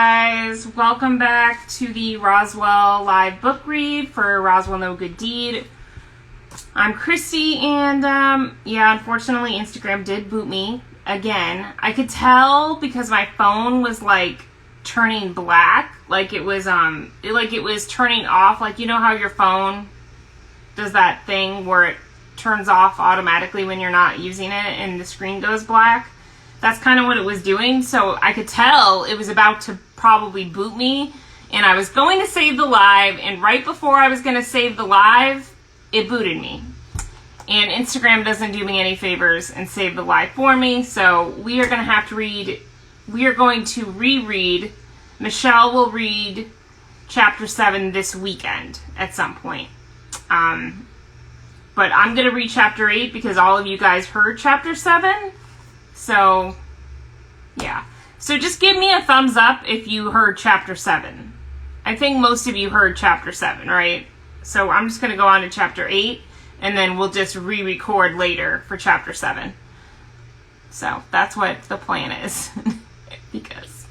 Guys, welcome back to the Roswell live book read for Roswell No Good Deed. I'm Christy, and unfortunately Instagram did boot me again. I could tell because my phone was like turning black, like it was turning off. Like, you know how your phone does that thing where it turns off automatically when you're not using it and the screen goes black? That's kind of what it was doing. So I could tell it was about to probably boot me, and I was going to save the live, and right before I was going to save the live, it booted me. And Instagram doesn't do me any favors and save the live for me, so we are going to reread. Michelle will read chapter 7 this weekend at some point. But I'm going to read chapter 8 because all of you guys heard chapter 7. So, yeah. So just give me a thumbs up if you heard chapter 7. I think most of you heard chapter 7, right? So I'm just going to go on to chapter 8, and then we'll just re-record later for chapter 7. So that's what the plan is. Because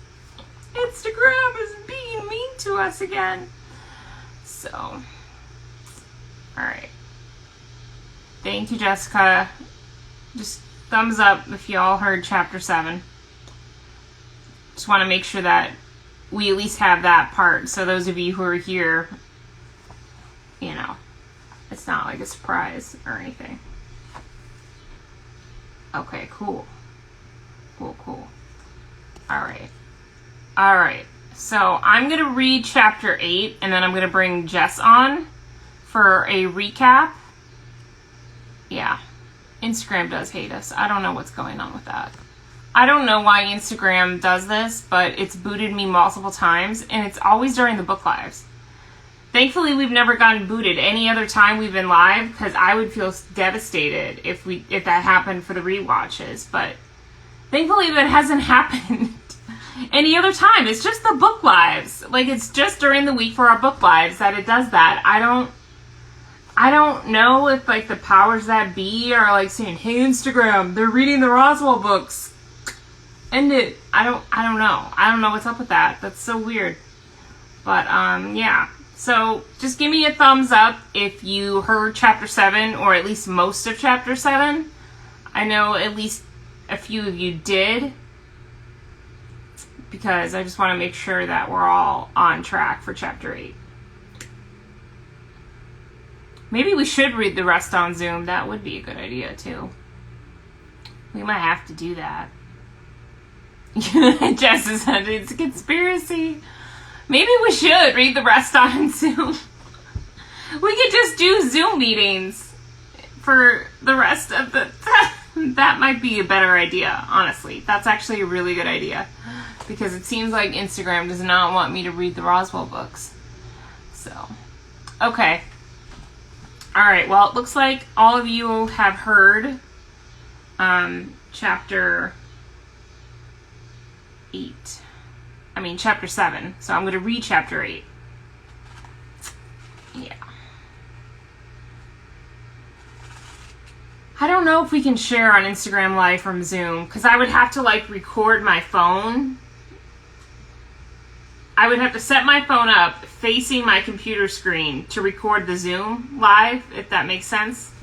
Instagram is being mean to us again. So, alright. Thank you, Jessica. Just thumbs up if you all heard chapter 7. Just want to make sure that we at least have that part. So those of you who are here, you know, it's not like a surprise or anything. Okay, cool. Cool. Alright. So I'm going to read chapter 8, and then I'm going to bring Jess on for a recap. Yeah. Instagram does hate us. I don't know what's going on with that. I don't know why Instagram does this, but it's booted me multiple times, and it's always during the book lives. Thankfully, we've never gotten booted any other time we've been live, because I would feel devastated if that happened for the rewatches. But thankfully, that hasn't happened any other time. It's just the book lives. Like, it's just during the week for our book lives that it does that. I don't know if, like, the powers that be are, like, saying, hey, Instagram, they're reading the Roswell books. End it. I don't know. I don't know what's up with that. That's so weird. But, yeah. So, just give me a thumbs up if you heard chapter 7, or at least most of chapter 7. I know at least a few of you did, because I just want to make sure that we're all on track for chapter 8. Maybe we should read the rest on Zoom. That would be a good idea, too. We might have to do that. Jess said it's a conspiracy. Maybe we should read the rest on Zoom. We could just do Zoom meetings for the rest of the... That might be a better idea, honestly. That's actually a really good idea. Because it seems like Instagram does not want me to read the Roswell books. So, okay. Alright, well, it looks like all of you have heard chapter 7. So I'm going to read chapter 8. Yeah. I don't know if we can share on Instagram Live from Zoom, because I would have to, like, record my phone. I would have to set my phone up facing my computer screen to record the Zoom live, if that makes sense.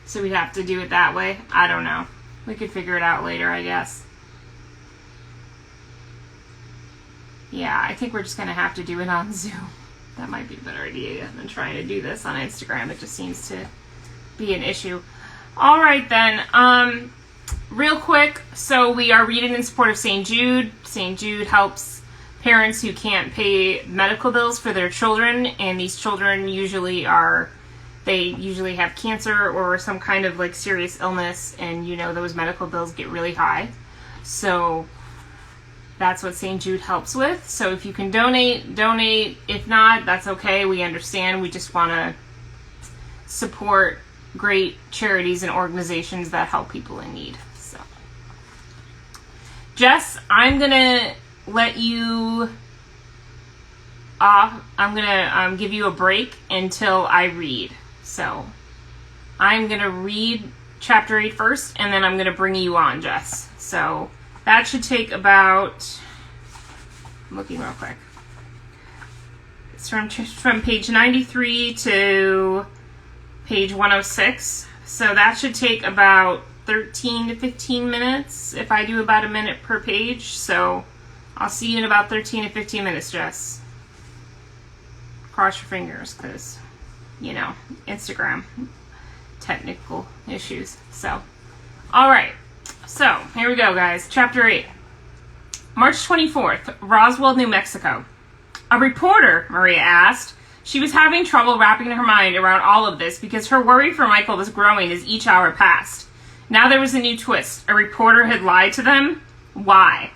So we'd have to do it that way. I don't know. We could figure it out later, I guess. Yeah, I think we're just going to have to do it on Zoom. That might be a better idea than trying to do this on Instagram. It just seems to be an issue. All right, then. Real quick, so we are reading in support of St. Jude. St. Jude helps parents who can't pay medical bills for their children, and these children usually have cancer or some kind of, like, serious illness, and those medical bills get really high. So that's what St. Jude helps with. So if you can donate. If not, that's okay. We understand. We just want to support great charities and organizations that help people in need. So, Jess, I'm going to let you off. I'm going to give you a break until I read. So I'm going to read chapter 8 first, and then I'm going to bring you on, Jess. So that should take about I'm looking real quick. It's from page 93 to page 106. So that should take about 13 to 15 minutes if I do about a minute per page. So I'll see you in about 13 to 15 minutes, Jess. Cross your fingers because, you know, Instagram technical issues. So, all right. So here we go, guys. Chapter 8. March 24th, Roswell, New Mexico. A reporter, Maria asked. She was having trouble wrapping her mind around all of this because her worry for Michael was growing as each hour passed. Now there was a new twist. A reporter had lied to them? Why?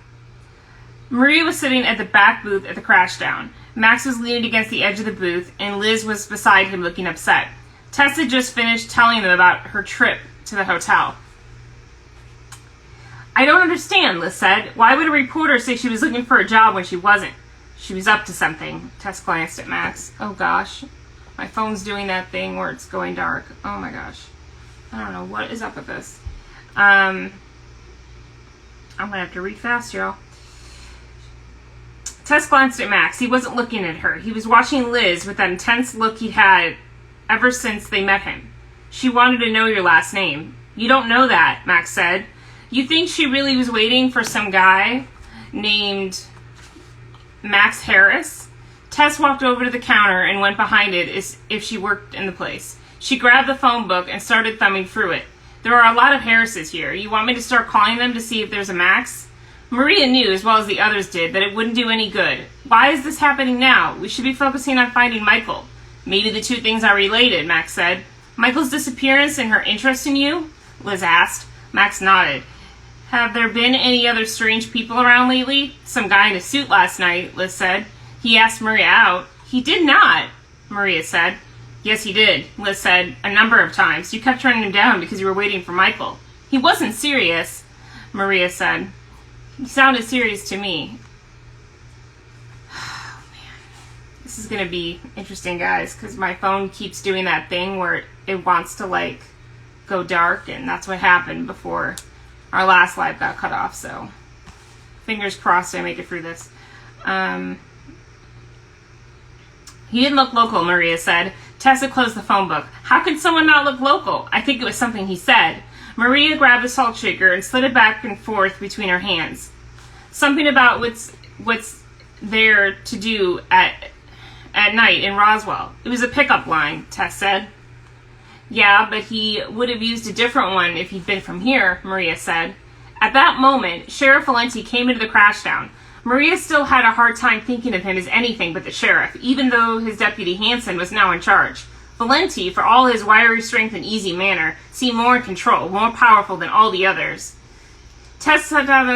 Maria was sitting at the back booth at the crashdown. Max was leaning against the edge of the booth, and Liz was beside him looking upset. Tess had just finished telling them about her trip to the hotel. I don't understand, Liz said. Why would a reporter say she was looking for a job when she wasn't? She was up to something. Tess glanced at Max. Oh gosh. My phone's doing that thing where it's going dark. Oh my gosh. I don't know what is up with this. I'm gonna have to read fast, y'all. Tess glanced at Max. He wasn't looking at her. He was watching Liz with that intense look he'd had ever since they met him. She wanted to know your last name. You don't know that, Max said. You think she really was waiting for some guy named Max Harris? Tess walked over to the counter and went behind it as if she worked in the place. She grabbed the phone book and started thumbing through it. There are a lot of Harrises here. You want me to start calling them to see if there's a Max? Maria knew, as well as the others did, that it wouldn't do any good. Why is this happening now? We should be focusing on finding Michael. Maybe the two things are related, Max said. Michael's disappearance and her interest in you? Liz asked. Max nodded. Have there been any other strange people around lately? Some guy in a suit last night, Liz said. He asked Maria out. He did not, Maria said. Yes, he did, Liz said, a number of times. You kept turning him down because you were waiting for Michael. He wasn't serious, Maria said. He sounded serious to me. Oh, man. This is going to be interesting, guys, because my phone keeps doing that thing where it wants to, like, go dark, and that's what happened before our last live got cut off, so fingers crossed I make it through this. He didn't look local, Maria said. Tessa closed the phone book. How could someone not look local? I think it was something he said. Maria grabbed the salt shaker and slid it back and forth between her hands. Something about what's there to do at night in Roswell. It was a pickup line, Tess said. Yeah, but he would have used a different one if he'd been from here, Maria said. At that moment, Sheriff Valenti came into the crashdown. Maria still had a hard time thinking of him as anything but the sheriff, even though his deputy Hansen was now in charge. Valenti, for all his wiry strength and easy manner, seemed more in control, more powerful than all the others. Tess set down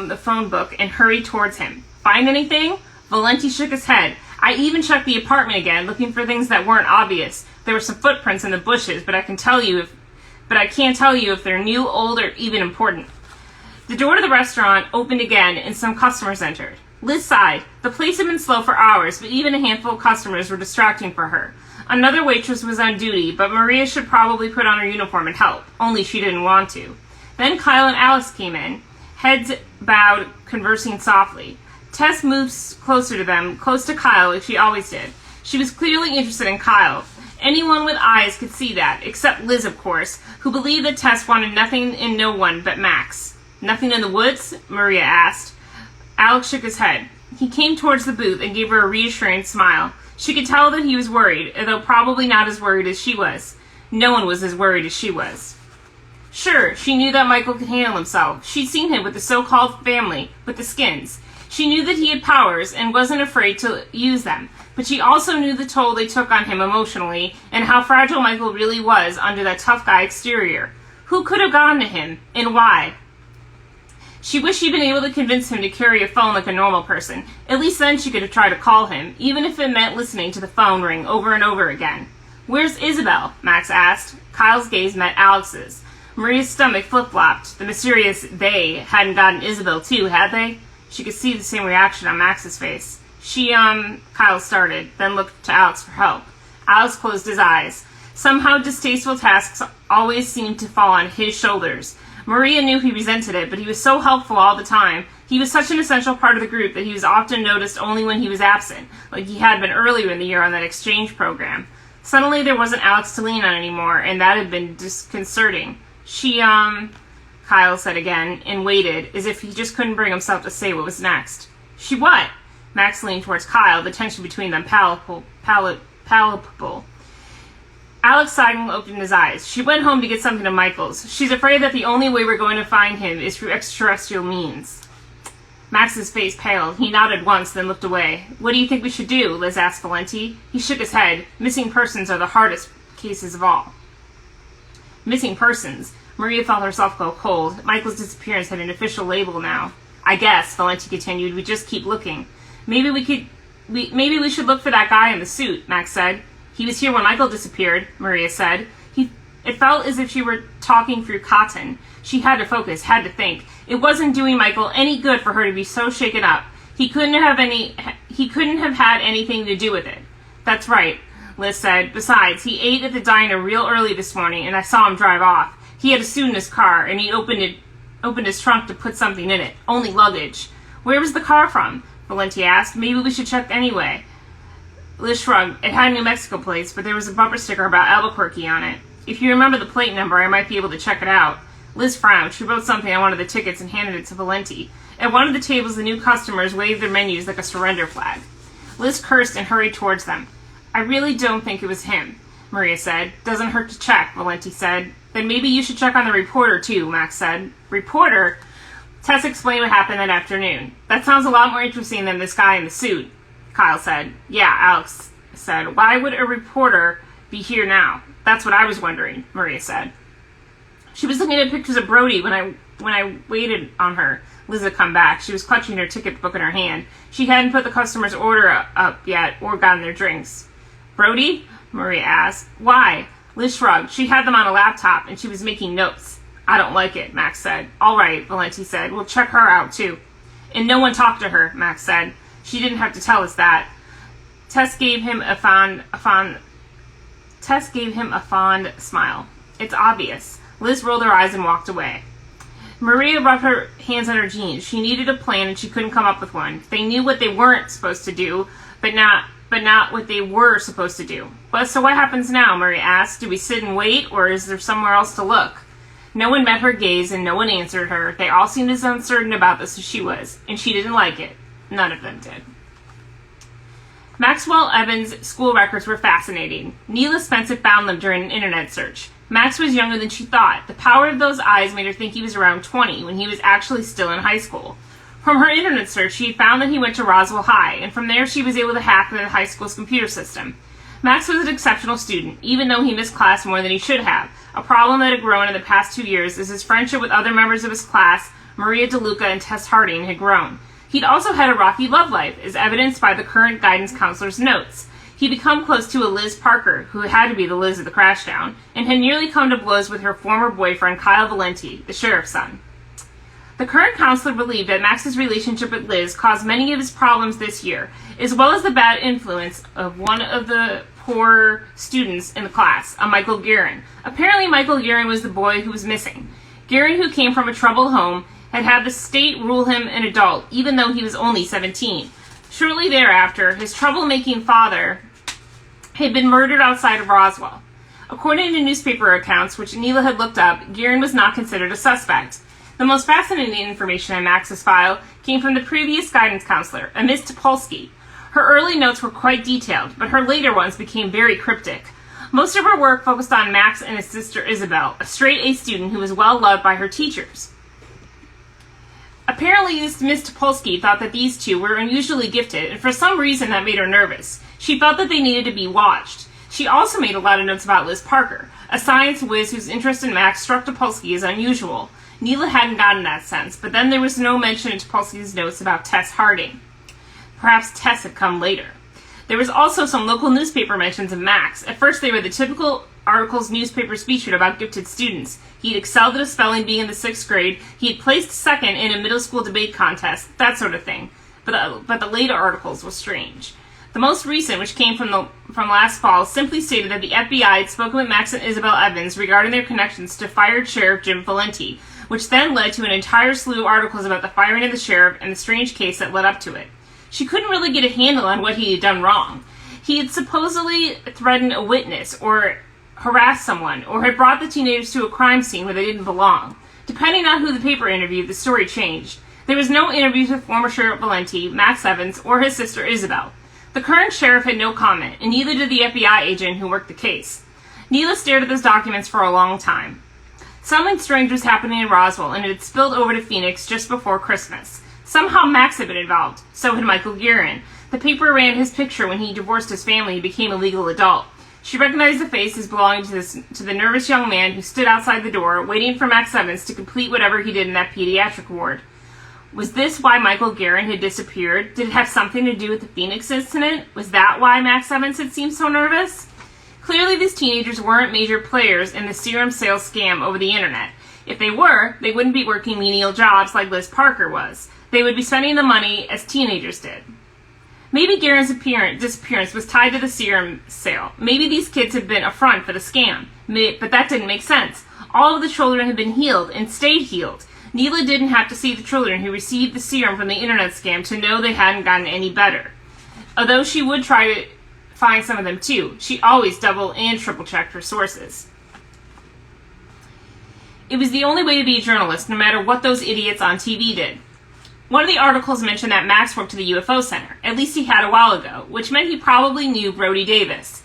the phone book and hurried towards him. Find anything? Valenti shook his head. I even checked the apartment again, looking for things that weren't obvious. There were some footprints in the bushes, but I can't tell you if they're new, old, or even important. The door to the restaurant opened again, and some customers entered. Liz sighed. The place had been slow for hours, but even a handful of customers were distracting for her. Another waitress was on duty, but Maria should probably put on her uniform and help, only she didn't want to. Then Kyle and Alice came in, heads bowed, conversing softly. Tess moved closer to them, close to Kyle, as she always did. She was clearly interested in Kyle. Anyone with eyes could see that, except Liz, of course, who believed that Tess wanted nothing and no one but Max. Nothing in the woods? Maria asked. Alex shook his head. He came towards the booth and gave her a reassuring smile. She could tell that he was worried, though probably not as worried as she was. No one was as worried as she was. Sure, she knew that Michael could handle himself. She'd seen him with the so-called family, with the Skins. She knew that he had powers and wasn't afraid to use them, but she also knew the toll they took on him emotionally and how fragile Michael really was under that tough guy exterior. Who could have gone to him, and why? She wished she'd been able to convince him to carry a phone like a normal person. At least then she could have tried to call him, even if it meant listening to the phone ring over and over again. Where's Isabel? Max asked. Kyle's gaze met Alex's. Maria's stomach flip-flopped. The mysterious they hadn't gotten Isabel too, had they? She could see the same reaction on Max's face. Kyle started, then looked to Alex for help. Alex closed his eyes. Somehow distasteful tasks always seemed to fall on his shoulders. Maria knew he resented it, but he was so helpful all the time. He was such an essential part of the group that he was often noticed only when he was absent, like he had been earlier in the year on that exchange program. Suddenly there wasn't Alex to lean on anymore, and that had been disconcerting. Kyle said again, and waited, as if he just couldn't bring himself to say what was next. She what? Max leaned towards Kyle, the tension between them palpable. Alex sighed and opened his eyes. She went home to get something to Michael's. She's afraid that the only way we're going to find him is through extraterrestrial means. Max's face paled. He nodded once, then looked away. What do you think we should do? Liz asked Valenti. He shook his head. Missing persons are the hardest cases of all. Missing persons. Maria felt herself go cold. Michael's disappearance had an official label now. I guess, Valenti continued, we just keep looking. Maybe we should look for that guy in the suit, Max said. He was here when Michael disappeared, Maria said. It felt as if she were talking through cotton. She had to focus, had to think. It wasn't doing Michael any good for her to be so shaken up. He couldn't have had anything to do with it. That's right, Liz said. Besides, he ate at the diner real early this morning, and I saw him drive off. He had a suit in his car, and he opened his trunk to put something in it. Only luggage. Where was the car from? Valenti asked. Maybe we should check anyway. Liz shrugged. It had New Mexico plates, but there was a bumper sticker about Albuquerque on it. If you remember the plate number, I might be able to check it out. Liz frowned. She wrote something on one of the tickets and handed it to Valenti. At one of the tables, the new customers waved their menus like a surrender flag. Liz cursed and hurried towards them. I really don't think it was him, Maria said. Doesn't hurt to check, Valenti said. Then maybe you should check on the reporter, too, Max said. Reporter? Tess explained what happened that afternoon. That sounds a lot more interesting than this guy in the suit, Kyle said. Yeah, Alex said. Why would a reporter be here now? That's what I was wondering, Maria said. She was looking at pictures of Brody when I waited on her. Liz had come back. She was clutching her ticket book in her hand. She hadn't put the customer's order up yet or gotten their drinks. Brody? Maria asked. Why? Liz shrugged. She had them on a laptop, and she was making notes. I don't like it, Max said. All right, Valenti said. We'll check her out, too. And no one talked to her, Max said. She didn't have to tell us that. Tess gave him a fond smile. It's obvious. Liz rolled her eyes and walked away. Maria rubbed her hands on her jeans. She needed a plan, and she couldn't come up with one. They knew what they weren't supposed to do, but not what they were supposed to do. But so what happens now? Maria asked. Do we sit and wait, or is there somewhere else to look? No one met her gaze, and no one answered her. They all seemed as uncertain about this as she was, and she didn't like it. None of them did. Maxwell Evans' school records were fascinating. Neela Spencer found them during an internet search. Max was younger than she thought. The power of those eyes made her think he was around 20 when he was actually still in high school. From her internet search, she had found that he went to Roswell High, and from there she was able to hack into the high school's computer system. Max was an exceptional student, even though he missed class more than he should have, a problem that had grown in the past 2 years as his friendship with other members of his class, Maria DeLuca and Tess Harding, had grown. He'd also had a rocky love life, as evidenced by the current guidance counselor's notes. He'd become close to a Liz Parker, who had to be the Liz of the crashdown, and had nearly come to blows with her former boyfriend, Kyle Valenti, the sheriff's son. The current counselor believed that Max's relationship with Liz caused many of his problems this year, as well as the bad influence of one of the poor students in the class, a Michael Guerin. Apparently, Michael Guerin was the boy who was missing. Guerin, who came from a troubled home, had had the state rule him an adult, even though he was only 17. Shortly thereafter, his troublemaking father had been murdered outside of Roswell. According to newspaper accounts, which Neela had looked up, Guerin was not considered a suspect. The most fascinating information in Max's file came from the previous guidance counselor, a Miss Topolsky. Her early notes were quite detailed, but her later ones became very cryptic. Most of her work focused on Max and his sister Isabel, a straight-A student who was well loved by her teachers. Apparently, this Miss Topolsky thought that these two were unusually gifted, and for some reason that made her nervous. She felt that they needed to be watched. She also made a lot of notes about Liz Parker, a science whiz whose interest in Max struck Topolsky as unusual. Neela hadn't gotten that sense, but then there was no mention in Topolsky's notes about Tess Harding. Perhaps Tess had come later. There was also some local newspaper mentions of Max. At first they were the typical articles newspapers featured about gifted students. He had excelled at a spelling bee in the 6th grade. He had placed second in a middle school debate contest, that sort of thing. But the later articles were strange. The most recent, which came from last fall, simply stated that the FBI had spoken with Max and Isabel Evans regarding their connections to fired Sheriff Jim Valenti, which then led to an entire slew of articles about the firing of the sheriff and the strange case that led up to it. She couldn't really get a handle on what he had done wrong. He had supposedly threatened a witness, or harassed someone, or had brought the teenagers to a crime scene where they didn't belong. Depending on who the paper interviewed, the story changed. There was no interviews with former Sheriff Valenti, Max Evans, or his sister Isabel. The current sheriff had no comment, and neither did the FBI agent who worked the case. Neela stared at those documents for a long time. Something strange was happening in Roswell, and it had spilled over to Phoenix just before Christmas. Somehow Max had been involved. So had Michael Guerin. The paper ran his picture when he divorced his family and became a legal adult. She recognized the face as belonging to the nervous young man who stood outside the door, waiting for Max Evans to complete whatever he did in that pediatric ward. Was this why Michael Guerin had disappeared? Did it have something to do with the Phoenix incident? Was that why Max Evans had seemed so nervous? Clearly, these teenagers weren't major players in the serum sales scam over the internet. If they were, they wouldn't be working menial jobs like Liz Parker was. They would be spending the money as teenagers did. Maybe Guerin's disappearance was tied to the serum sale. Maybe these kids had been a front for the scam. But that didn't make sense. All of the children had been healed and stayed healed. Neela didn't have to see the children who received the serum from the internet scam to know they hadn't gotten any better. Although she would try to find some of them too, she always double and triple checked her sources. It was the only way to be a journalist, no matter what those idiots on TV did. One of the articles mentioned that Max worked at the UFO Center. At least he had a while ago, which meant he probably knew Brody Davis.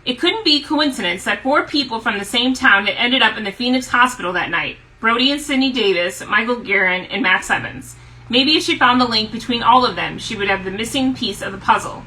It couldn't be a coincidence that 4 people from the same town had ended up in the Phoenix hospital that night. Brody and Sidney Davis, Michael Guerin, and Max Evans. Maybe if she found the link between all of them, she would have the missing piece of the puzzle.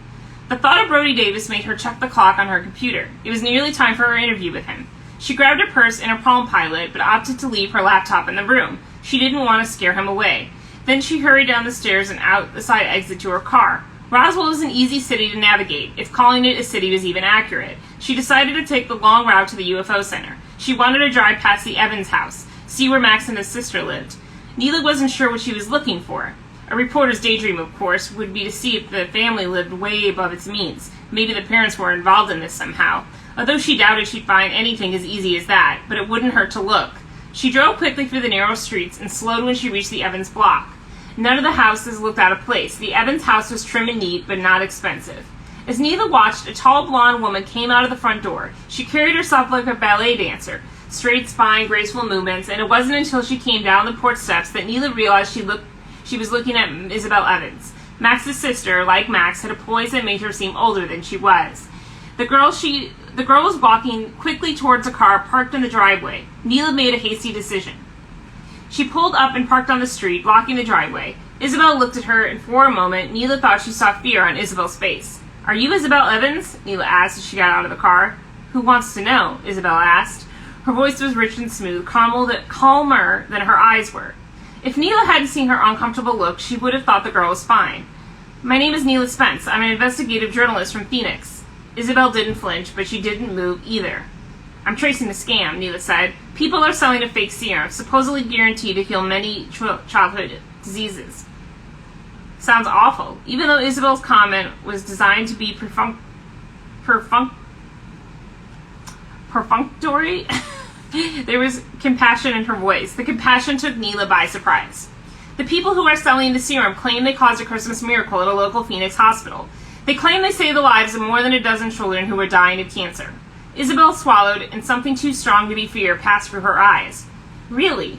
The thought of Brody Davis made her check the clock on her computer. It was nearly time for her interview with him. She grabbed her purse and her Palm Pilot, but opted to leave her laptop in the room. She didn't want to scare him away. Then she hurried down the stairs and out the side exit to her car. Roswell was an easy city to navigate, if calling it a city was even accurate. She decided to take the long route to the UFO Center. She wanted to drive past the Evans house, see where Max and his sister lived. Neela wasn't sure what she was looking for. A reporter's daydream, of course, would be to see if the family lived way above its means. Maybe the parents were involved in this somehow. Although she doubted she'd find anything as easy as that, but it wouldn't hurt to look. She drove quickly through the narrow streets and slowed when she reached the Evans block. None of the houses looked out of place. The Evans house was trim and neat, but not expensive. As Neela watched, a tall blonde woman came out of the front door. She carried herself like a ballet dancer. Straight spine, graceful movements, and it wasn't until she came down the porch steps that Neela realized she was looking at Isabel Evans. Max's sister, like Max, had a poise that made her seem older than she was. The girl was walking quickly towards a car parked in the driveway. Neela made a hasty decision. She pulled up and parked on the street, blocking the driveway. Isabel looked at her, and for a moment, Neela thought she saw fear on Isabel's face. "Are you Isabel Evans?" Neela asked as she got out of the car. "Who wants to know?" Isabel asked. Her voice was rich and smooth, calmer than her eyes were. If Neela hadn't seen her uncomfortable look, she would have thought the girl was fine. "My name is Neela Spence. I'm an investigative journalist from Phoenix." Isabel didn't flinch, but she didn't move either. "I'm tracing the scam," Neela said. "People are selling a fake serum, supposedly guaranteed to heal many childhood diseases." Sounds awful. Even though Isabel's comment was designed to be perfunctory, there was compassion in her voice. The compassion took Neela by surprise. "The people who are selling the serum claim they caused a Christmas miracle at a local Phoenix hospital. They claim they saved the lives of more than a dozen children who were dying of cancer." Isabel swallowed, and something too strong to be fear passed through her eyes. "Really?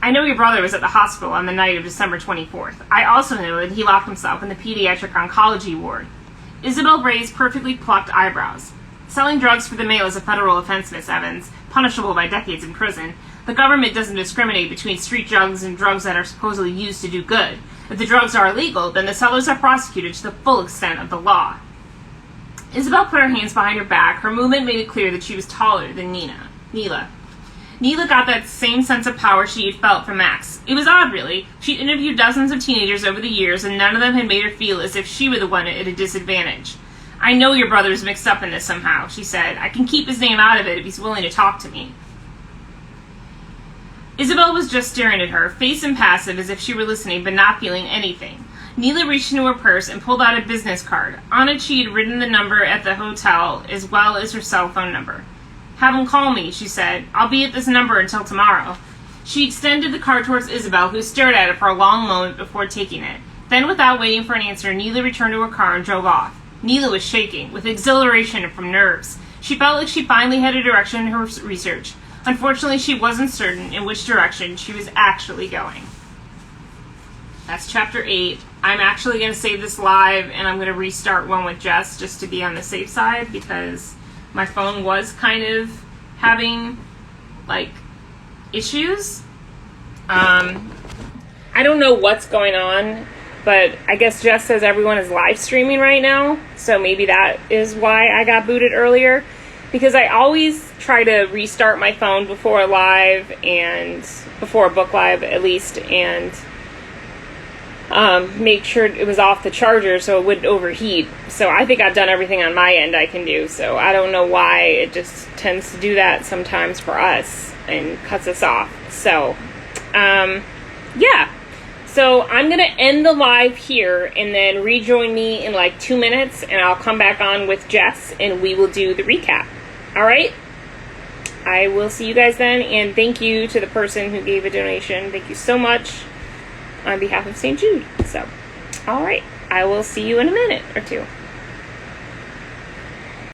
I know your brother was at the hospital on the night of December 24th. I also know that he locked himself in the pediatric oncology ward." Isabel raised perfectly plucked eyebrows. "Selling drugs for the mail is a federal offense, Miss Evans, punishable by decades in prison. The government doesn't discriminate between street drugs and drugs that are supposedly used to do good. If the drugs are illegal, then the sellers are prosecuted to the full extent of the law." Isabel put her hands behind her back. Her movement made it clear that she was taller than Neela. Neela got that same sense of power she had felt from Max. It was odd, really. She'd interviewed dozens of teenagers over the years, and none of them had made her feel as if she were the one at a disadvantage. "I know your brother's mixed up in this somehow," she said. "I can keep his name out of it if he's willing to talk to me." Isabel was just staring at her, face impassive as if she were listening but not feeling anything. Neela reached into her purse and pulled out a business card. On it she had written the number at the hotel as well as her cell phone number. "Have him call me," she said. "I'll be at this number until tomorrow." She extended the card towards Isabel, who stared at it for a long moment before taking it. Then, without waiting for an answer, Neela returned to her car and drove off. Neela was shaking, with exhilaration and from nerves. She felt like she finally had a direction in her research. Unfortunately, she wasn't certain in which direction she was actually going. That's chapter 8. I'm actually going to save this live, and I'm going to restart one with Jess just to be on the safe side, because my phone was kind of having, like, issues. I don't know what's going on, but I guess Jess says everyone is live streaming right now, so maybe that is why I got booted earlier, because I always try to restart my phone before a live, and before a book live at least, and make sure it was off the charger so it wouldn't overheat. So I think I've done everything on my end I can do, so I don't know why it just tends to do that sometimes for us and cuts us off. So yeah, so I'm going to end the live here and then rejoin me in like 2 minutes, and I'll come back on with Jess and we will do the recap. All right, I will see you guys then, and thank you to the person who gave a donation. Thank you so much on behalf of St. Jude. So, all right, I will see you in a minute or two.